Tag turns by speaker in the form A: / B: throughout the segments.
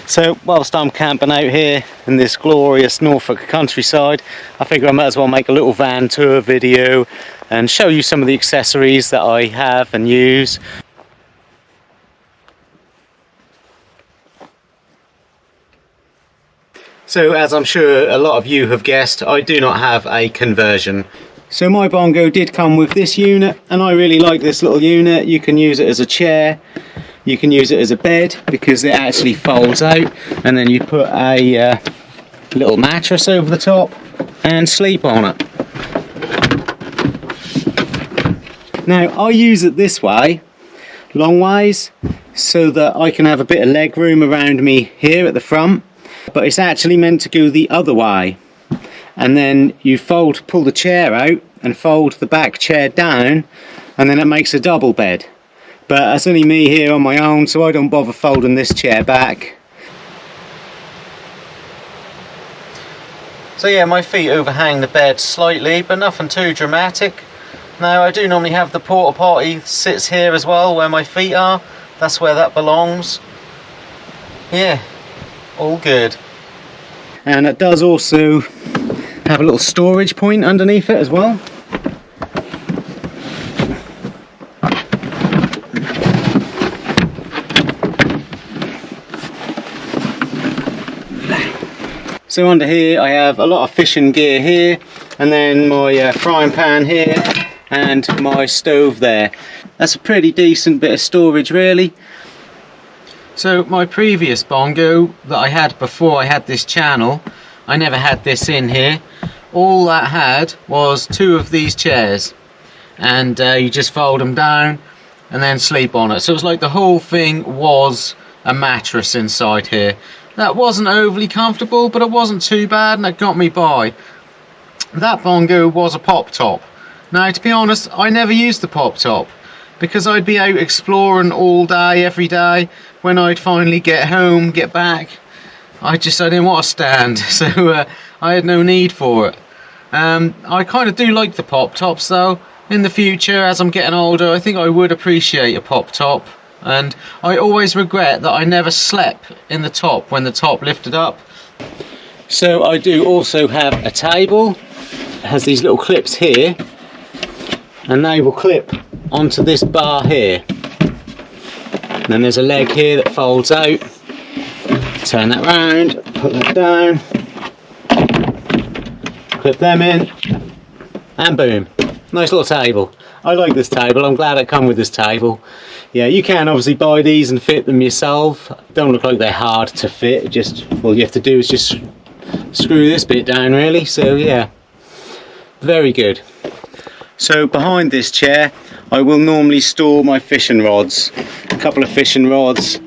A: So whilst I'm camping out here in this glorious Norfolk countryside, I figure I might as well make a little van tour video and show you some of the accessories that I have and use. So as I'm sure a lot of you have guessed, I do not have a conversion. So my Bongo did come with this unit, and I really like this little unit. You can use it as a chair, you can use it as a bed because it actually folds out, and then you put a little mattress over the top and sleep on it. Now I use it this way, long ways, so that I can have a bit of leg room around me here at the front, but it's actually meant to go the other way. And then you pull the chair out and fold the back chair down, and then it makes a double bed. But it's only me here on my own, so I don't bother folding this chair back. So yeah, my feet overhang the bed slightly, but nothing too dramatic. Now I do normally have the porta potty sits here as well, where my feet are. That's where that belongs. Yeah, all good. And it does also have a little storage point underneath it as well. So under here I have a lot of fishing gear here, and then my frying pan here and my stove there. That's a pretty decent bit of storage really. So my previous Bongo that I had before I had this channel, I never had this in here. All that had was two of these chairs, and you just fold them down and then sleep on it. So it was like the whole thing was a mattress inside here. That wasn't overly comfortable, but it wasn't too bad, and it got me by. That Bongo was a pop top. Now to be honest, I never used the pop top because I'd be out exploring all day every day. When I'd finally get home, get back, I didn't want to stand, so I had no need for it. I kind of do like the pop tops though. In the future, as I'm getting older, I think I would appreciate a pop top. And I always regret that I never slept in the top when the top lifted up. So I do also have a table. It has these little clips here, and they will clip onto this bar here. And then there's a leg here that folds out. Turn that round, put that down, clip them in, and boom. Nice little table. I like this table. I'm glad it come with this table. Yeah, you can obviously buy these and fit them yourself. Don't look like they're hard to fit. Just all you have to do is just screw this bit down really. So yeah, very good. So behind this chair I will normally store my fishing rods. A couple of fishing rods.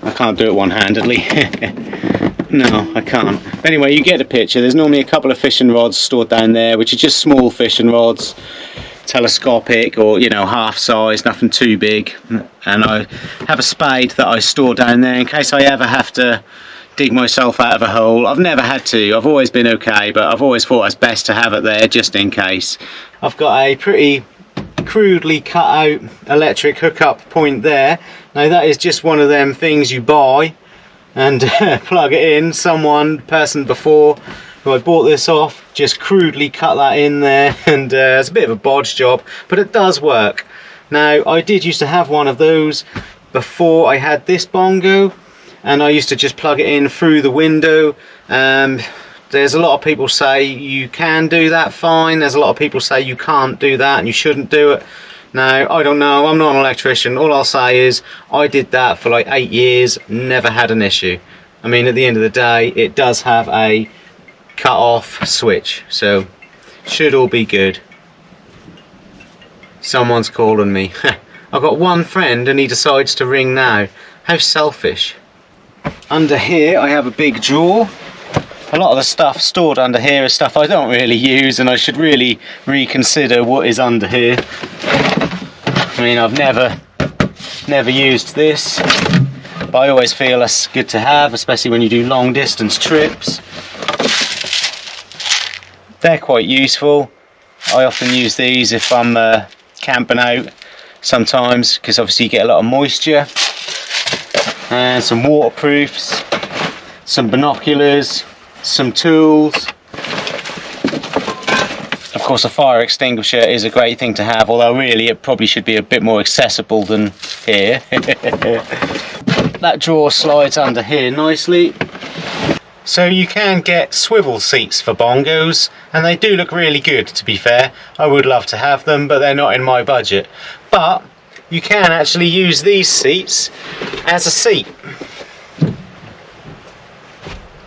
A: I can't do it one-handedly. No, I can't. But anyway, you get the picture. There's normally a couple of fishing rods stored down there, which are just small fishing rods, telescopic or, you know, half size, nothing too big. And I have a spade that I store down there in case I ever have to dig myself out of a hole. I've never had to. I've always been okay, but I've always thought it's best to have it there just in case. I've got a pretty crudely cut out electric hookup point there. Now that is just one of them things you buy and plug it in. Person before who I bought this off just crudely cut that in there, and it's a bit of a bodge job, but it does work. Now I did used to have one of those before I had this Bongo, and I used to just plug it in through the window. There's a lot of people say you can do that fine. There's a lot of people say you can't do that and you shouldn't do it. Now, I don't know, I'm not an electrician. All I'll say is I did that for like 8 years, never had an issue. I mean, at the end of the day, it does have a cut off switch, so should all be good. Someone's calling me. I've got one friend and he decides to ring now. How selfish. Under here I have a big drawer. A lot of the stuff stored under here is stuff I don't really use, and I should really reconsider what is under here. I mean, I've never used this, but I always feel it's good to have, especially when you do long distance trips. They're quite useful. I often use these if I'm camping out sometimes, because obviously you get a lot of moisture. and some waterproofs, some binoculars, some tools. Of course, a fire extinguisher is a great thing to have, although really it probably should be a bit more accessible than here. That drawer slides under here nicely. So you can get swivel seats for bongos, and they do look really good, to be fair. I would love to have them, but they're not in my budget. But you can actually use these seats as a seat.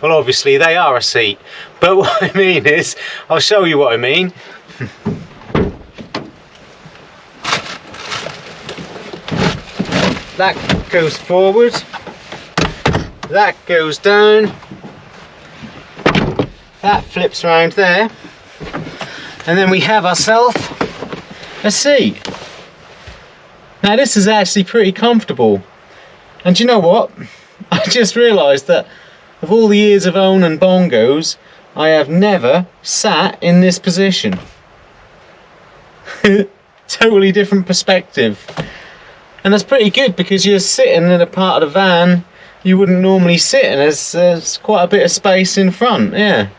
A: Well, obviously they are a seat, but what I mean is, I'll show you what I mean. That goes forward, that goes down, that flips around there, and then we have ourselves a seat. Now this is actually pretty comfortable, and you know what, I just realised that of all the years of owning bongos, I have never sat in this position. Totally different perspective, and that's pretty good because you're sitting in a part of the van you wouldn't normally sit in. There's quite a bit of space in front. Yeah,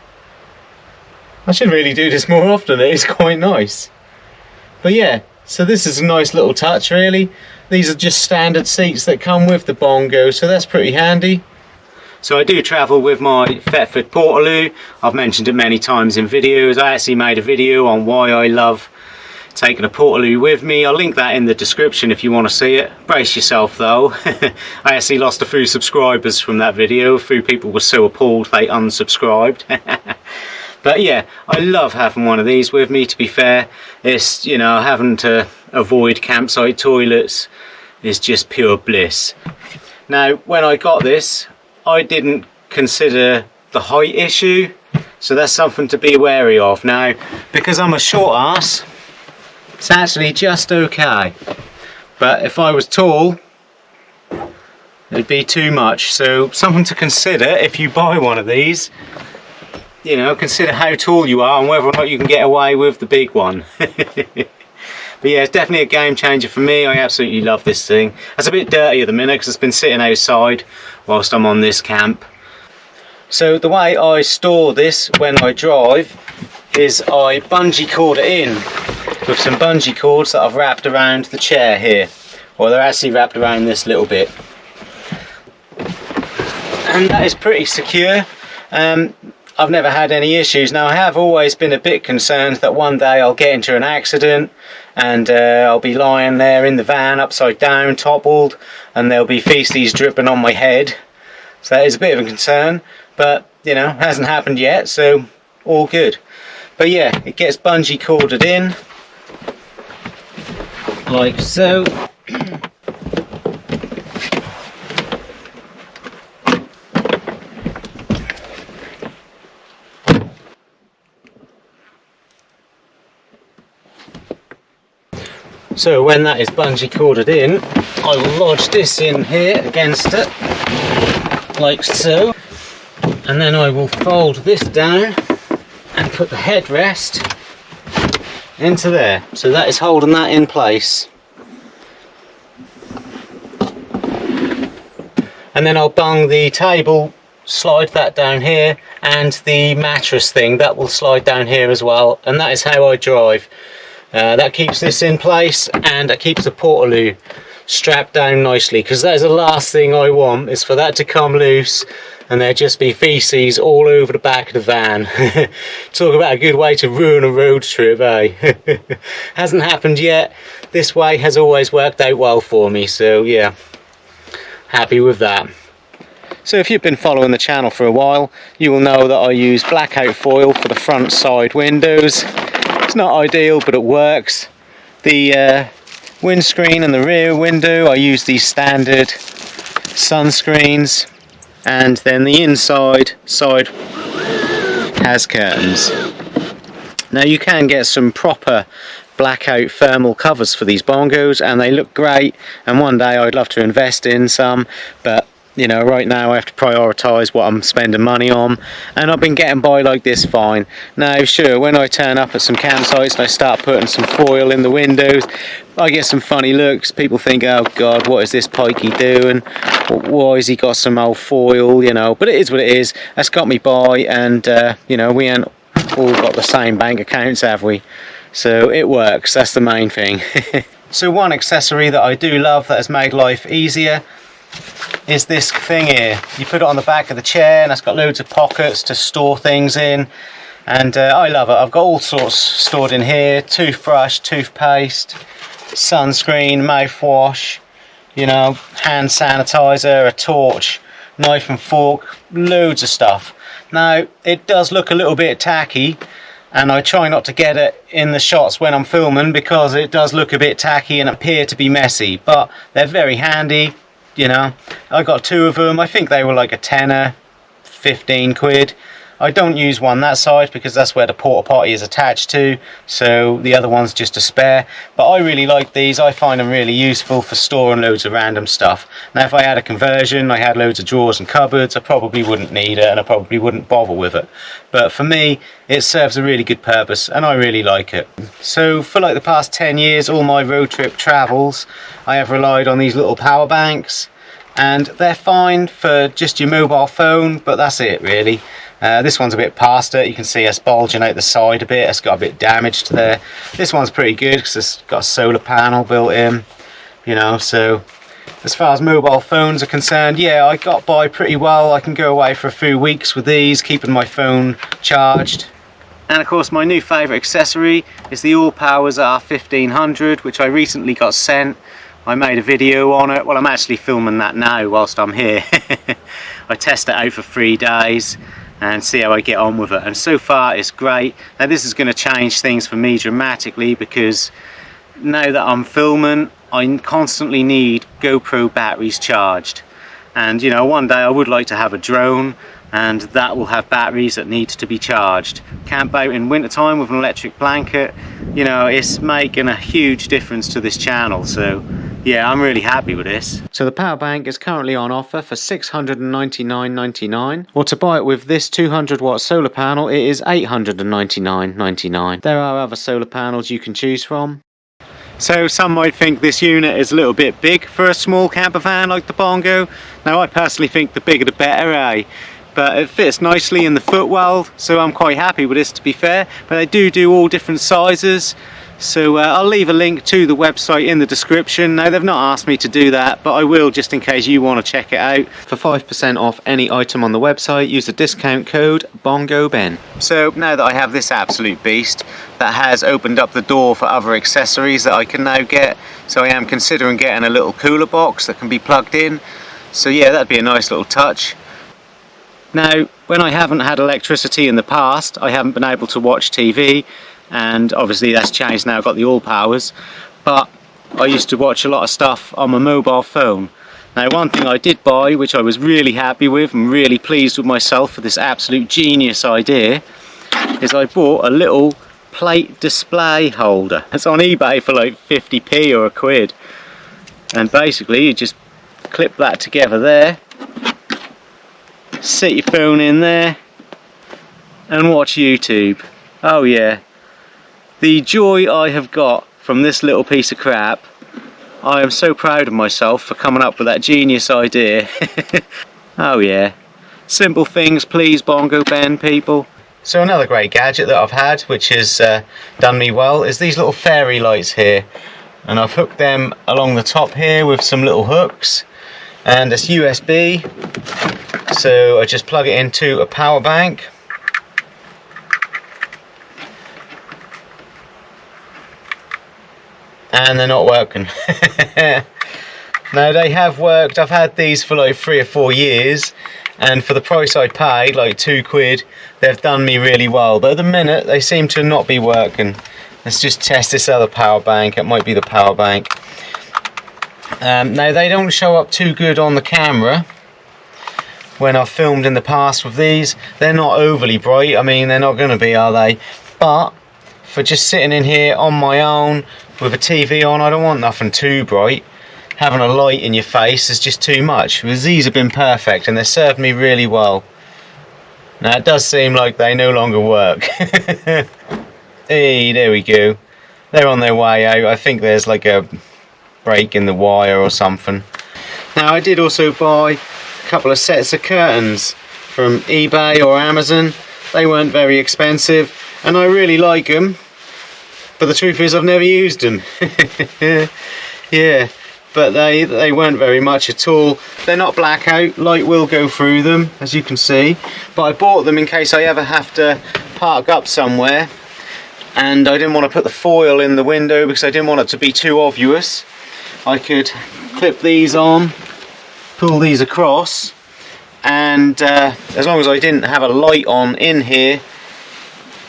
A: I should really do this more often. It is quite nice. But yeah, so this is a nice little touch really. These are just standard seats that come with the Bongo, so that's pretty handy. So I do travel with my Thetford Portaloo. I've mentioned it many times in videos. I actually made a video on why I love taking a Portaloo with me. I'll link that in the description if you want to see it. Brace yourself though. I actually lost a few subscribers from that video. A few people were so appalled they unsubscribed. But yeah, I love having one of these with me, to be fair. It's, you know, having to avoid campsite toilets is just pure bliss. Now, when I got this, I didn't consider the height issue, so that's something to be wary of. Now, because I'm a short ass, it's actually just okay, but if I was tall it'd be too much, so something to consider if you buy one of these. You know, consider how tall you are and whether or not you can get away with the big one. But yeah, it's definitely a game changer for me. I absolutely love this thing. It's a bit dirty at the minute because it's been sitting outside whilst I'm on this camp. So the way I store this when I drive is I bungee cord it in with some bungee cords that I've wrapped around the chair here. Well, they're actually wrapped around this little bit. And that is pretty secure. I've never had any issues. Now, I have always been a bit concerned that one day I'll get into an accident and I'll be lying there in the van upside down, toppled, and there'll be feces dripping on my head. So that is a bit of a concern, but you know, hasn't happened yet, so all good. But yeah, it gets bungee corded in like so. So when that is bungee corded in, I will lodge this in here against it, like so, and then I will fold this down and put the headrest into there. So that is holding that in place. And then I'll bung the table, slide that down here, and the mattress thing, that will slide down here as well, and that is how I drive. That keeps this in place, and it keeps the Portaloo strapped down nicely, because that is the last thing I want, is for that to come loose and there just be feces all over the back of the van. Talk about a good way to ruin a road trip, eh? Hasn't happened yet. This way has always worked out well for me, so yeah, happy with that. So if you've been following the channel for a while, you will know that I use blackout foil for the front side windows. It's not ideal, but it works. The windscreen and the rear window, I use these standard sunscreens, and then the inside side has curtains. Now you can get some proper blackout thermal covers for these Bongos, and they look great, and one day I'd love to invest in some, but you know, right now I have to prioritise what I'm spending money on, and I've been getting by like this fine. Now sure, when I turn up at some campsites and I start putting some foil in the windows, I get some funny looks. People think, oh god, what is this pikey doing? Why has he got some old foil, you know? But it is what it is. That's got me by, and you know, we ain't all got the same bank accounts, have we? So it works, that's the main thing. So one accessory that I do love that has made life easier is this thing here. You put it on the back of the chair and it's got loads of pockets to store things in, and I love it. I've got all sorts stored in here: toothbrush, toothpaste, sunscreen, mouthwash, you know, hand sanitizer, a torch, knife and fork, loads of stuff. Now it does look a little bit tacky, and I try not to get it in the shots when I'm filming because it does look a bit tacky and appear to be messy, but they're very handy. You know, I got 2 of them. I think they were like a tenner, 15 quid. I don't use one that side because that's where the porta potty is attached to, so the other one's just a spare. But I really like these. I find them really useful for storing loads of random stuff. Now if I had a conversion, I had loads of drawers and cupboards, I probably wouldn't need it and I probably wouldn't bother with it. But for me, it serves a really good purpose and I really like it. So for like the past 10 years, all my road trip travels, I have relied on these little power banks, and they're fine for just your mobile phone, but that's it really. This one's a bit past it. You can see it's bulging out the side a bit. It's got a bit damaged there. This one's pretty good because it's got a solar panel built in, you know. So as far as mobile phones are concerned, yeah, I got by pretty well. I can go away for a few weeks with these, keeping my phone charged. And of course my new favourite accessory is the All Powers R1500, which I recently got sent. I made a video on it. Well, I'm actually filming that now whilst I'm here. I test it out for 3 days and see how I get on with it, and so far it's great. Now this is going to change things for me dramatically because now that I'm filming, I constantly need GoPro batteries charged, and you know, one day I would like to have a drone and that will have batteries that need to be charged. Camp out in wintertime with an electric blanket, you know, it's making a huge difference to this channel. So yeah, I'm really happy with this. So the power bank is currently on offer for $699.99, or to buy it with this 200 watt solar panel, it is $899.99. There are other solar panels you can choose from. So some might think this unit is a little bit big for a small camper van like the Bongo. Now I personally think the bigger the better, eh? But it fits nicely in the footwell, so I'm quite happy with this, to be fair. But they do all different sizes, so I'll leave a link to the website in the description. Now they've not asked me to do that, but I will just in case you want to check it out. For 5% off any item on the website, use the discount code BONGOBEN. So now that I have this absolute beast, that has opened up the door for other accessories that I can now get. So I am considering getting a little cooler box that can be plugged in. So yeah, that'd be a nice little touch. Now, when I haven't had electricity in the past, I haven't been able to watch TV, and obviously that's changed now. I've got the All Powers, but I used to watch a lot of stuff on my mobile phone. Now, one thing I did buy, which I was really happy with and really pleased with myself for this absolute genius idea, is I bought a little plate display holder. It's on eBay for like 50p or a quid, and basically you just clip that together there, sit your phone in there and watch YouTube. Oh yeah, the joy I have got from this little piece of crap. I am so proud of myself for coming up with that genius idea. Oh yeah, simple things please Bongo Ben people. So another great gadget that I've had, which has done me well, is these little fairy lights here, and I've hooked them along the top here with some little hooks, and it's USB. So I just plug it into a power bank, and they're not working. Now they have worked. I've had these for like 3 or 4 years, and for the price I paid, like 2 quid, they've done me really well. But at the minute they seem to not be working. Let's just test this other power bank. It might be the power bank. Now they don't show up too good on the camera. When I've filmed in the past with these, they're not overly bright. I mean, they're not going to be, are they? But for just sitting in here on my own with a TV on, I don't want nothing too bright. having a light in your face is just too much. Because these have been perfect and they served me really well. Now it does seem like they no longer work. Hey, there we go. They're on their way out. I think there's like a break in the wire or something. Now I did also buy a couple of sets of curtains from eBay or Amazon. They weren't very expensive and I really like them, but the truth is I've never used them. Yeah, but they weren't very much at all. They're not blackout, light will go through them as you can see, but I bought them in case I ever have to park up somewhere and I didn't want to put the foil in the window because I didn't want it to be too obvious. I could clip these on, pull these across, and as long as I didn't have a light on in here,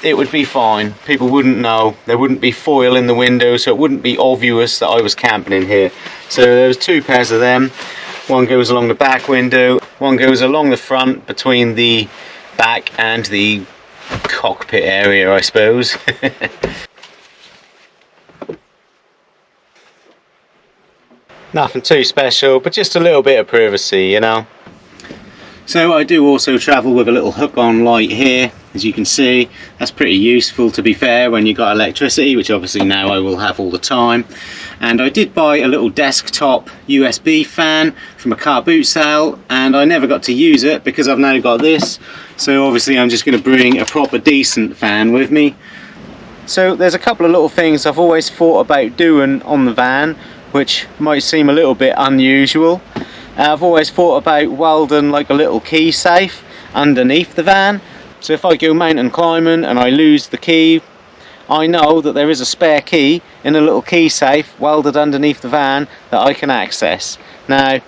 A: it would be fine. People wouldn't know. There wouldn't be foil in the window, so it wouldn't be obvious that I was camping in here. So there's two pairs of them. One goes along the back window, one goes along the front between the back and the cockpit area, I suppose. Nothing too special, but just a little bit of privacy, you know. So I do also travel with a little hook-on light here, as you can see. That's pretty useful, to be fair, when you've got electricity, which obviously now I will have all the time. And I did buy a little desktop USB fan from a car boot sale, and I never got to use it because I've now got this. So obviously I'm just going to bring a proper decent fan with me. So there's a couple of little things I've always thought about doing on the van, which might seem a little bit unusual. I've always thought about welding like a little key safe underneath the van, so if I go mountain climbing and I lose the key, I know that there is a spare key in a little key safe welded underneath the van that I can access. Now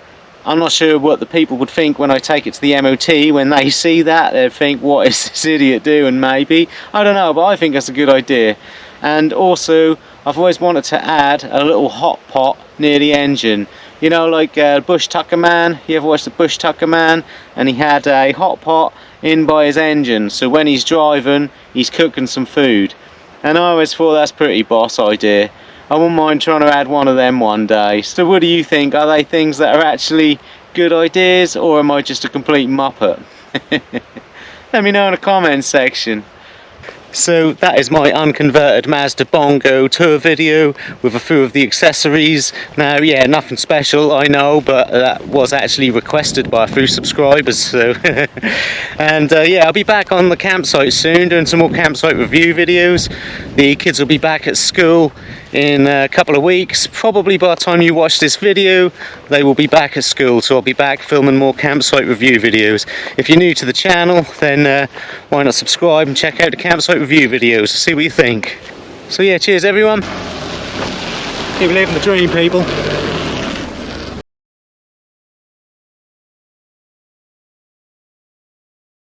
A: I'm not sure what the people would think when I take it to the MOT. When they see that, they'd think, what is this idiot doing? Maybe, I don't know, but I think that's a good idea. And also I've always wanted to add a little hot pot near the engine. You know, like Bush Tucker Man. You ever watched the Bush Tucker Man? And he had a hot pot in by his engine, so when he's driving he's cooking some food. And I always thought that's a pretty boss idea. I wouldn't mind trying to add one of them one day. So what do you think? Are they things that are actually good ideas, or am I just a complete muppet? Let me know in the comments section. So that is my unconverted Mazda Bongo tour video with a few of the accessories. Now, yeah, nothing special, I know, but that was actually requested by a few subscribers. So, and yeah, I'll be back on the campsite soon, doing some more campsite review videos. The kids will be back at school in a couple of weeks. Probably by the time you watch this video, they will be back at school, so I'll be back filming more campsite review videos. If you're new to the channel, then why not subscribe and check out the campsite review videos, see what you think. So yeah, cheers everyone. Keep living the dream, people.